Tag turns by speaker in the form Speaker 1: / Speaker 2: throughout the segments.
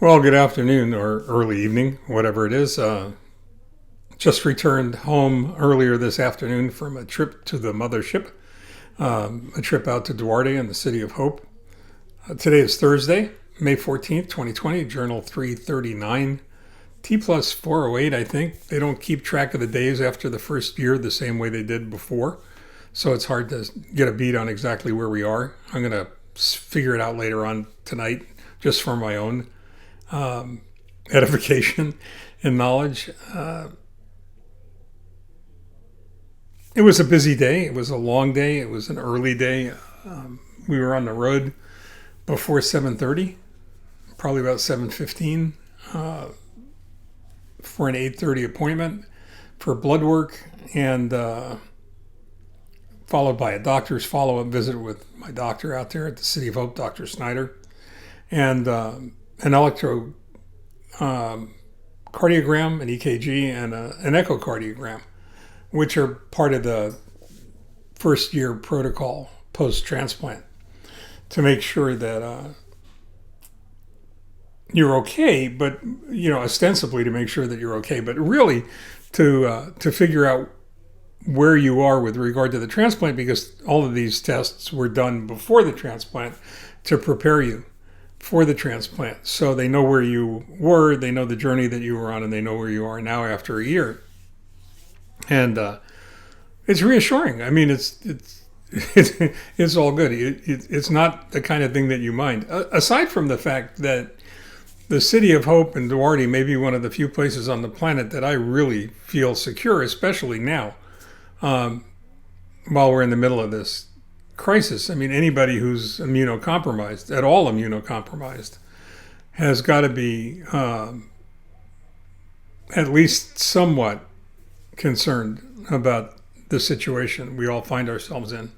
Speaker 1: Well, good afternoon or early evening, whatever it is. Just returned home earlier this afternoon from a trip to the mothership, a trip out to Duarte in the City of Hope. Today is Thursday, May 14th, 2020, Journal 339. T+408, I think. They don't keep track of the days after the first year the same way they did before. So it's hard to get a beat on exactly where we are. I'm going to figure it out later on tonight, just for my own edification and knowledge. It was a busy day. It was a long day. It was an early day. We were on the road before 7:30, probably about 7:15, for an 8:30 appointment for blood work, and followed by a doctor's follow-up visit with my doctor out there at the City of Hope, Dr. Snyder, and an electrocardiogram, an EKG, and an echocardiogram, which are part of the first year protocol post-transplant to make sure that you're okay, but ostensibly to make sure that you're okay, but really to figure out where you are with regard to the transplant, because all of these tests were done before the transplant to prepare you for the transplant. So they know where you were, they know the journey that you were on, and they know where you are now after a year. And it's reassuring. I mean, it's all good. It's not the kind of thing that you mind. Aside from the fact that the City of Hope in Duarte may be one of the few places on the planet that I really feel secure, especially now, while we're in the middle of this crisis. I mean, anybody who's immunocompromised, at all immunocompromised, has got to be at least somewhat concerned about the situation we all find ourselves in,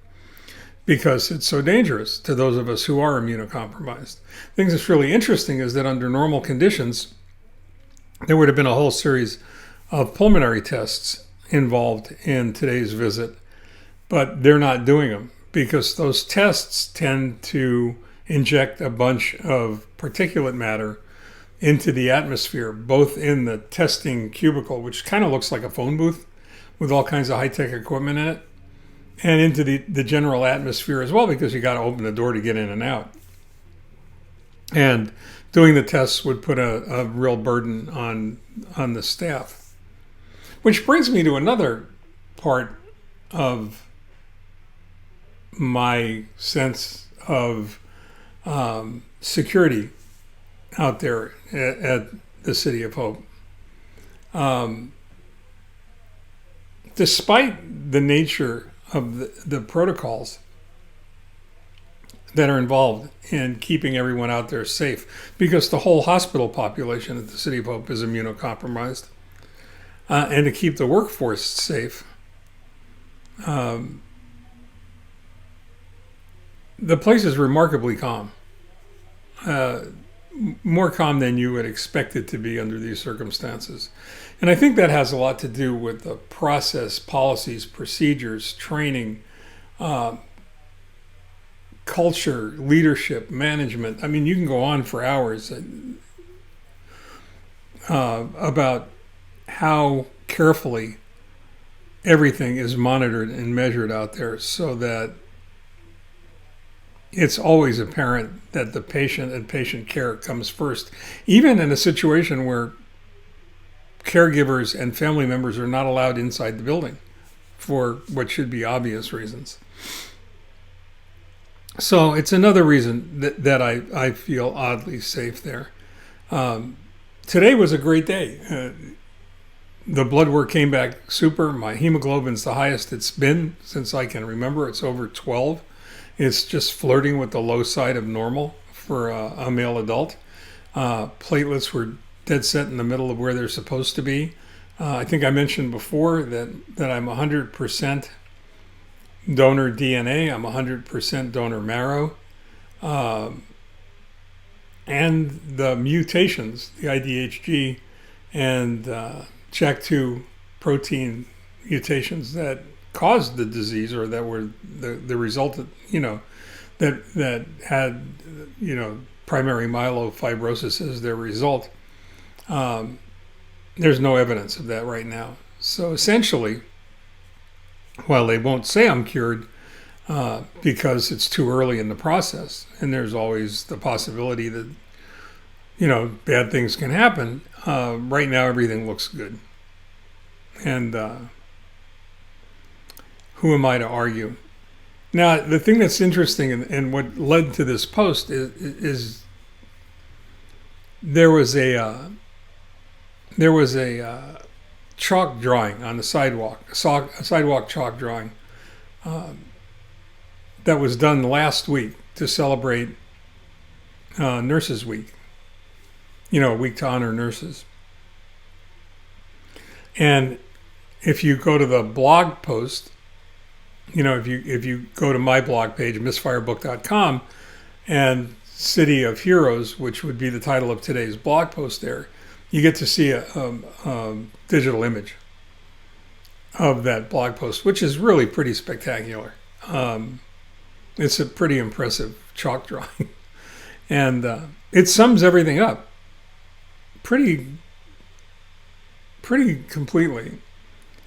Speaker 1: because it's so dangerous to those of us who are immunocompromised. Things that's really interesting is that under normal conditions, there would have been a whole series of pulmonary tests involved in today's visit, but they're not doing them because those tests tend to inject a bunch of particulate matter into the atmosphere, both in the testing cubicle, which kind of looks like a phone booth with all kinds of high-tech equipment in it, and into the general atmosphere as well, because you got to open the door to get in and out. And doing the tests would put a real burden on the staff. Which brings me to another part of my sense of security out there at the City of Hope. Despite the nature of the protocols that are involved in keeping everyone out there safe, because the whole hospital population at the City of Hope is immunocompromised, and to keep the workforce safe, the place is remarkably calm. More calm than you would expect it to be under these circumstances. And I think that has a lot to do with the process, policies, procedures, training, culture, leadership, management. I mean, you can go on for hours about how carefully everything is monitored and measured out there, so that it's always apparent that the patient and patient care comes first, even in a situation where caregivers and family members are not allowed inside the building for what should be obvious reasons. So it's another reason that I feel oddly safe there. Today was a great day. The blood work came back super. My hemoglobin's the highest it's been since I can remember. It's over 12. It's just flirting with the low side of normal for a male adult. Platelets were dead set in the middle of where they're supposed to be. I think I mentioned before that I'm 100% donor DNA. I'm 100% donor marrow. And the mutations, the IDHG and JAK2 protein mutations that caused the disease, or that were the result of, that had, primary myelofibrosis as their result. There's no evidence of that right now. So essentially, while they won't say I'm cured because it's too early in the process, and there's always the possibility that, bad things can happen, right now everything looks good. And who am I to argue? Now, the thing that's interesting and what led to this post is there was a chalk drawing on the sidewalk, a sidewalk chalk drawing that was done last week to celebrate Nurses Week, a week to honor nurses. And if you go to the blog post, if you go to my blog page, misfirebook.com, and City of Heroes, which would be the title of today's blog post there, you get to see a digital image of that blog post, which is really pretty spectacular. It's a pretty impressive chalk drawing. And it sums everything up pretty completely.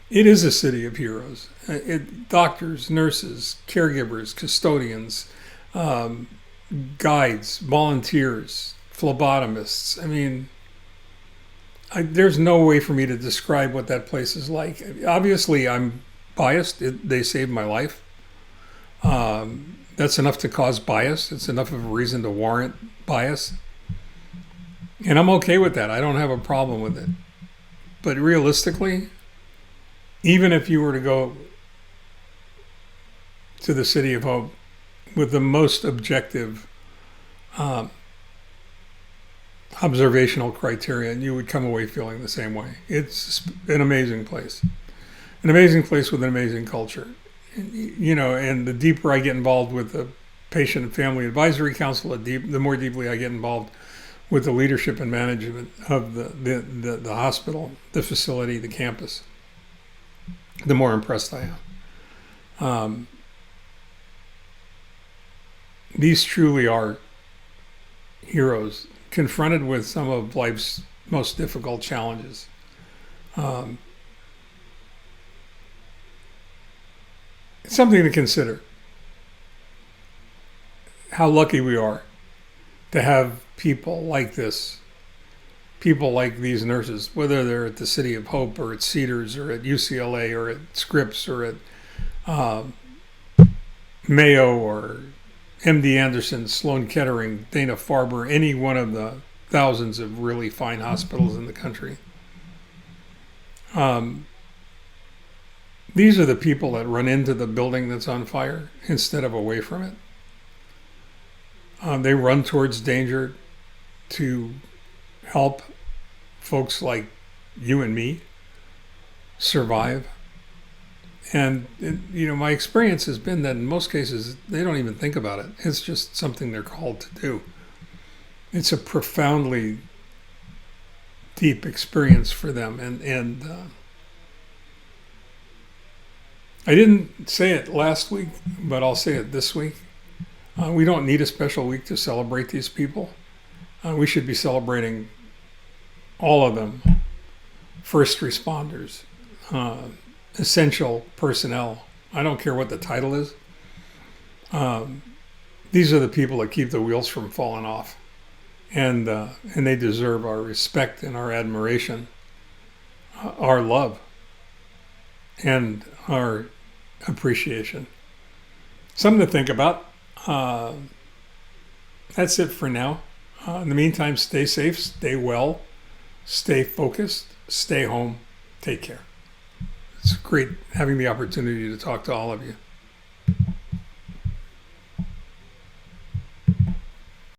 Speaker 1: It is a city of heroes. Doctors, nurses, caregivers, custodians, guides, volunteers, phlebotomists. I mean, there's no way for me to describe what that place is like. Obviously, I'm biased. They saved my life. That's enough to cause bias. It's enough of a reason to warrant bias. And I'm okay with that. I don't have a problem with it. But realistically, even if you were to go to the City of Hope with the most objective observational criteria, you would come away feeling the same way. It's an amazing place with an amazing culture. And the deeper I get involved with the Patient and Family Advisory Council, the more deeply I get involved with the leadership and management of the hospital, the facility, the campus, the more impressed I am. These truly are heroes confronted with some of life's most difficult challenges. It's something to consider. How lucky we are to have people like this, people like these nurses, whether they're at the City of Hope or at Cedars or at UCLA or at Scripps or at Mayo or MD Anderson, Sloan Kettering, Dana-Farber, any one of the thousands of really fine hospitals in the country. These are the people that run into the building that's on fire instead of away from it. They run towards danger to help folks like you and me survive. And, my experience has been that in most cases, they don't even think about it. It's just something they're called to do. It's a profoundly deep experience for them. And I didn't say it last week, but I'll say it this week. We don't need a special week to celebrate these people. We should be celebrating all of them. First responders, essential personnel. I don't care what the title is. These are the people that keep the wheels from falling off. And they deserve our respect and our admiration, our love, and our appreciation. Something to think about. That's it for now. In the meantime, stay safe, stay well, stay focused, stay home, take care. It's great having the opportunity to talk to all of you.